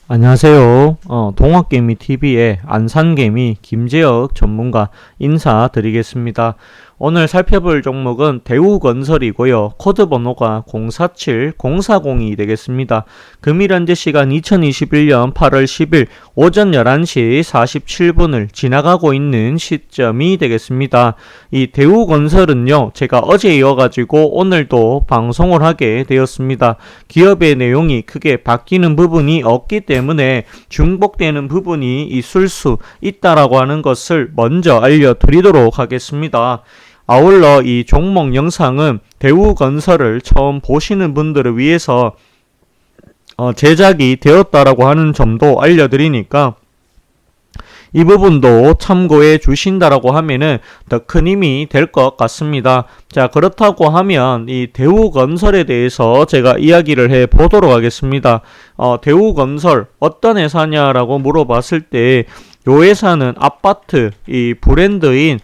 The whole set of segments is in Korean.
안녕하세요. 동학개미TV의 안산개미 김재혁 전문가 인사드리겠습니다. 오늘 살펴볼 종목은 대우건설이고요. 코드 번호가 047040이 되겠습니다. 금일 현재 시간 2021년 8월 10일 오전 11시 47분을 지나가고 있는 시점이 되겠습니다. 이 대우건설은요, 제가 어제 이어가지고 오늘도 방송을 하게 되었습니다. 기업의 내용이 크게 바뀌는 부분이 없기 때문에 중복되는 부분이 있을 수 있다라고 하는 것을 먼저 알려드리도록 하겠습니다. 아울러 이 종목 영상은 대우건설을 처음 보시는 분들을 위해서 제작이 되었다라고 하는 점도 알려드리니까 이 부분도 참고해 주신다라고 하면은 더 큰 힘이 될 것 같습니다. 자, 그렇다고 하면 이 대우건설에 대해서 제가 이야기를 해 보도록 하겠습니다. 대우건설 어떤 회사냐라고 물어봤을 때 요 회사는 아파트 이 브랜드인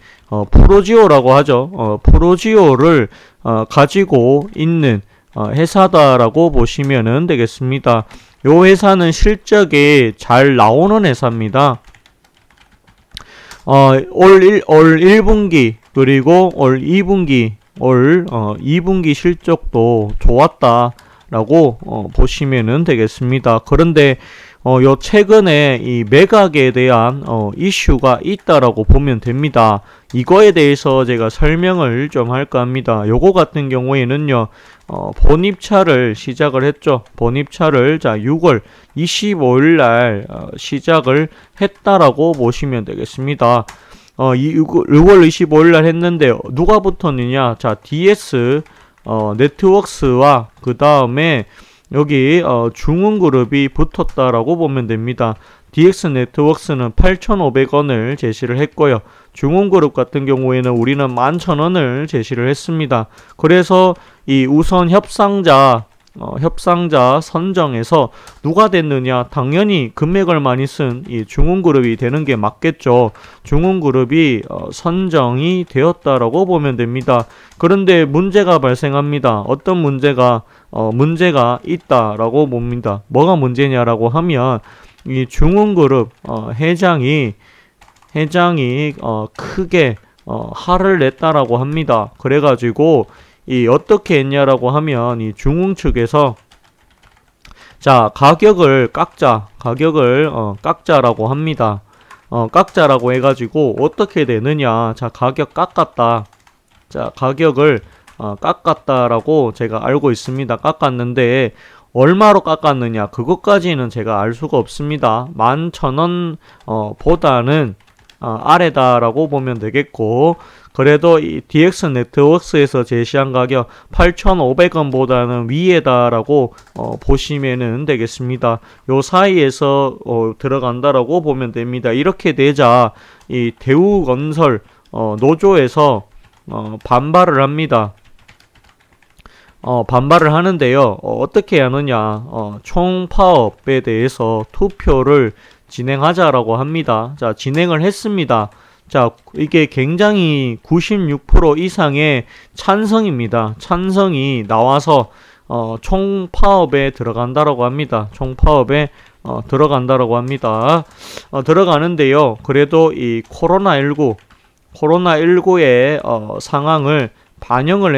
프로지오라고 하죠. 프로지오를 가지고 있는 회사다라고 보시면 되겠습니다. 요 회사는 실적이 잘 나오는 회사입니다. 올 1분기 그리고 올 2분기 2분기 실적도 좋았다라고 보시면 되겠습니다. 그런데 요 최근에 이 매각에 대한 이슈가 있다라고 보면 됩니다. 이거에 대해서 제가 설명을 좀 할까 합니다. 요거 같은 경우에는요, 본입차를 시작을 했죠. 본입차를 6월 25일 날 시작을 했다라고 보시면 되겠습니다. 6월 25일 날 했는데 누가 붙었느냐? 자, DS 네트웍스와 그 다음에 여기 중흥그룹이 붙었다라고 보면 됩니다. DX 네트웍스는 8,500원을 제시를 했고요. 중흥그룹 같은 경우에는 우리는 11,000원을 제시를 했습니다. 그래서 이 우선 협상자 선정에서 누가 됐느냐? 당연히 금액을 많이 쓴 이 중흥그룹이 되는 게 맞겠죠. 중흥그룹이 선정이 되었다라고 보면 됩니다. 그런데 문제가 발생합니다. 어떤 문제가 있다라고 봅니다. 뭐가 문제냐라고 하면 이 중흥그룹 회장이 크게 화를 냈다라고 합니다. 그래가지고 이 어떻게 했냐라고 하면 이 중흥 측에서 가격을 깎자라고 합니다. 깎자라고 해가지고 어떻게 되느냐? 가격 깎았다. 가격을 깎았다라고 제가 알고 있습니다. 깎았는데 얼마로 깎았느냐? 그것까지는 제가 알 수가 없습니다. 11,000원 보다는 아래다라고 보면 되겠고, 그래도 이 DX 네트웍스에서 제시한 가격 8,500원보다는 위에다라고 보시면 되겠습니다. 요 사이에서 들어간다라고 보면 됩니다. 이렇게 되자 이 대우건설 노조에서 반발을 합니다. 반발을 하는데요. 어떻게 하느냐? 총파업에 대해서 투표를 진행하자라고 합니다. 진행을 했습니다. 이게 굉장히 96% 이상의 찬성입니다. 찬성이 나와서 총파업에 들어간다라고 합니다. 총파업에 들어간다라고 합니다. 들어가는데요. 그래도 이 코로나19의 상황을 반영을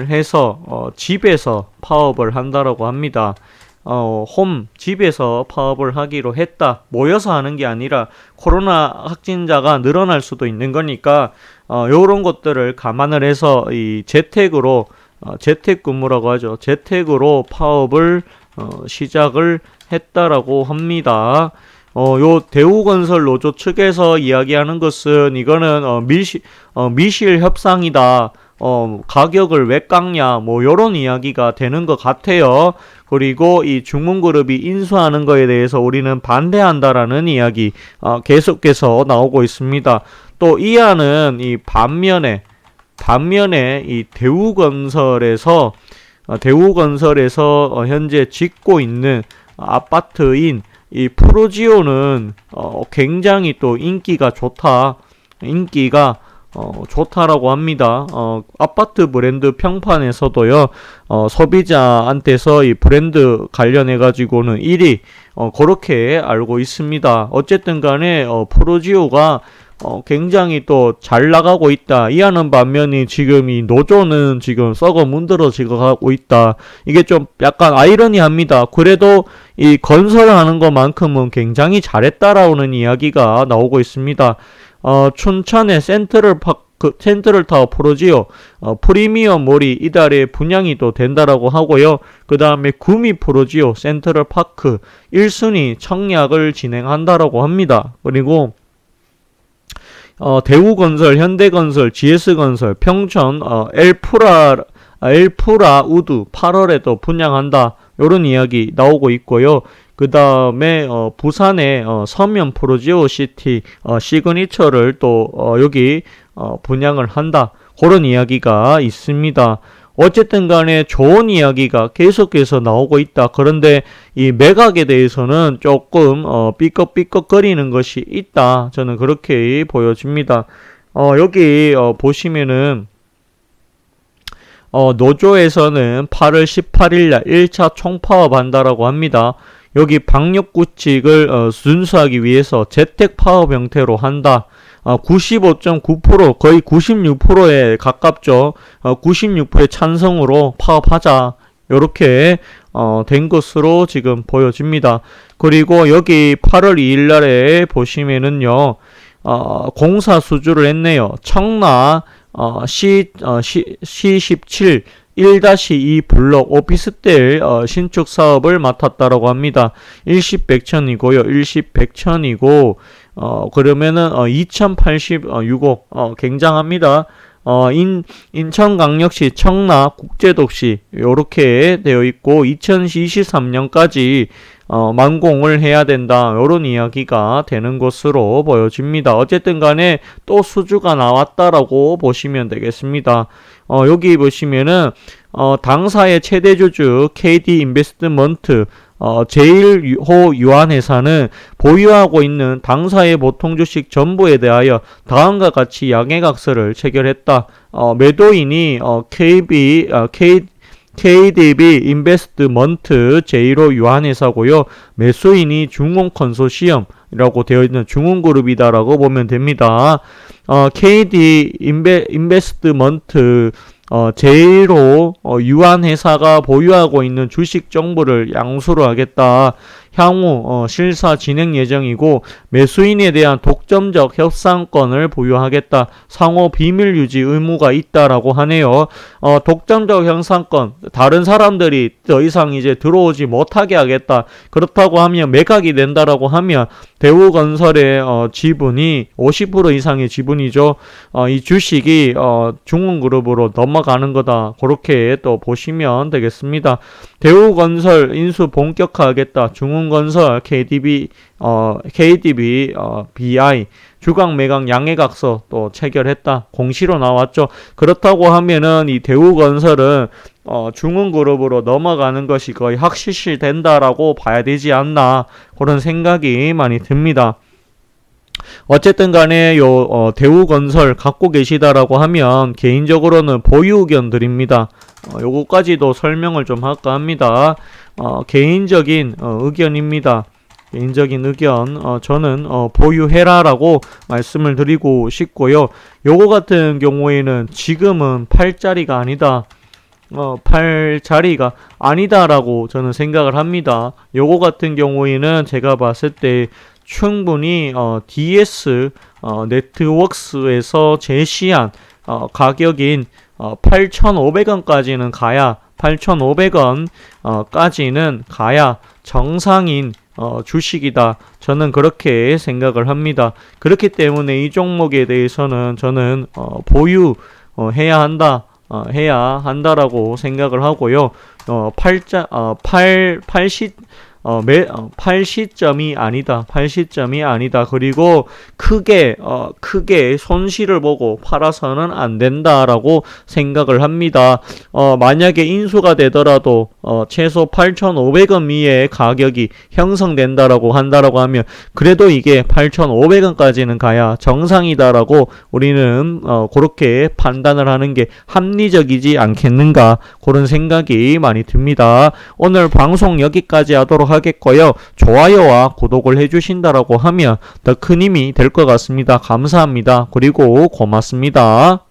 해서 집에서 파업을 한다라고 합니다. 집에서 파업을 하기로 했다. 모여서 하는 게 아니라 코로나 확진자가 늘어날 수도 있는 거니까 요런 것들을 감안을 해서 이 재택근무라고 하죠. 재택으로 파업을 시작을 했다라고 합니다. 요 대우건설 노조 측에서 이야기하는 것은 이거는 미실 협상이다. 가격을 왜 깎냐, 요런 이야기가 되는 것 같아요. 그리고 이 중문그룹이 인수하는 거에 대해서 우리는 반대한다라는 이야기, 계속해서 나오고 있습니다. 또 이 안은 이 반면에 이 대우건설에서 현재 짓고 있는 아파트인 이 프로지오는 굉장히 또 인기가 좋다. 인기가 좋다라고 합니다. 아파트 브랜드 평판에서도요, 소비자한테서 이 브랜드 관련해가지고는 1위, 그렇게 알고 있습니다. 어쨌든 간에, 프로지오가 굉장히 또 잘 나가고 있다. 이하는 반면에 지금 이 노조는 지금 썩어 문드러지고 가고 있다. 이게 좀 약간 아이러니합니다. 그래도 이 건설하는 것만큼은 굉장히 잘했다라는 이야기가 나오고 있습니다. 춘천의 센트럴타워 프로지오 프리미엄 몰이 이달에 분양이 또 된다라고 하고요. 그 다음에 구미 프로지오 센트럴파크 1순위 청약을 진행한다라고 합니다. 그리고 대우건설, 현대건설, GS건설, 평촌, 엘프라 우드 8월에 또 분양한다. 요런 이야기 나오고 있고요. 그 다음에 부산의 서면 프로지오 시티 시그니처를 또 여기 분양을 한다. 그런 이야기가 있습니다. 어쨌든 간에 좋은 이야기가 계속해서 나오고 있다. 그런데 이 매각에 대해서는 조금 삐걱삐걱거리는 것이 있다. 저는 그렇게 보여집니다. 여기 보시면은 노조에서는 8월 18일 날 1차 총파업 한다라고 합니다. 여기 방역구칙을 준수하기 위해서 재택파업 형태로 한다. 95.9% 거의 96%에 가깝죠. 96%의 찬성으로 파업하자. 요렇게 된 것으로 지금 보여집니다. 그리고 여기 8월 2일 날에 보시면은요. 공사 수주를 했네요. 청라 C17 1-2 블록 오피스텔 신축 사업을 맡았다라고 합니다. 일시백천이고요. 일시백천이고 그러면은 2086억 굉장합니다. 인천광역시 청라 국제도시 요렇게 되어 있고 2023년까지 만공을 해야 된다. 요런 이야기가 되는 것으로 보여집니다. 어쨌든 간에 또 수주가 나왔다라고 보시면 되겠습니다. 여기 보시면은 당사의 최대 주주 KD 인베스트먼트 제1호 유한회사는 보유하고 있는 당사의 보통주식 전부에 대하여 다음과 같이 양해각서를 체결했다. 매도인이 KDB 인베스트먼트 제1호 유한회사고요. 매수인이 중흥컨소시엄이라고 되어 있는 중흥그룹이다라고 보면 됩니다. KD 인베스트먼트 제1호 유한회사가 보유하고 있는 주식 정보를 양수로 하겠다. 향후 실사 진행 예정이고 매수인에 대한 독점적 협상권을 보유하겠다. 상호 비밀 유지 의무가 있다라고 하네요. 독점적 협상권 다른 사람들이 더 이상 이제 들어오지 못하게 하겠다. 그렇다고 하면 매각이 된다라고 하면 대우건설의 지분이 50% 이상의 지분이죠. 이 주식이 중흥그룹으로 넘어가는 거다. 그렇게 또 보시면 되겠습니다. 대우건설 인수 본격화하겠다. 중흥건설 KDB BI 주강 매각 양해각서 또 체결했다. 공시로 나왔죠. 그렇다고 하면은 이 대우건설은 중흥그룹으로 넘어가는 것이 거의 확실시 된다라고 봐야 되지 않나 그런 생각이 많이 듭니다. 어쨌든 간에 대우건설 갖고 계시다라고 하면 개인적으로는 보유 의견 드립니다. 요거까지도 설명을 좀 할까 합니다. 개인적인 의견입니다. 개인적인 의견 저는 보유해라라고 말씀을 드리고 싶고요. 요거 같은 경우에는 지금은 팔 자리가 아니다. 팔 자리가 아니다라고 저는 생각을 합니다. 요거 같은 경우에는 제가 봤을 때 충분히 DS 네트워크스에서 제시한 가격인 8,500원까지는 가야 8,500원 까지는 가야 정상인 주식이다. 저는 그렇게 생각을 합니다. 그렇기 때문에 이 종목에 대해서는 저는 보유해야 한다. 해야 한다라고 생각을 하고요. 팔 시점이 아니다. 팔 시점이 아니다. 그리고 크게 손실을 보고 팔아서는 안 된다라고 생각을 합니다. 만약에 인수가 되더라도 최소 8,500원 미의 가격이 형성된다라고 한다라고 하면 그래도 이게 8,500원까지는 가야 정상이다라고 우리는 그렇게 판단을 하는 게 합리적이지 않겠는가 그런 생각이 많이 듭니다. 오늘 방송 여기까지 하도록 하겠고요. 좋아요와 구독을 해주신다라고 하면 더 큰 힘이 될 것 같습니다. 감사합니다. 그리고 고맙습니다.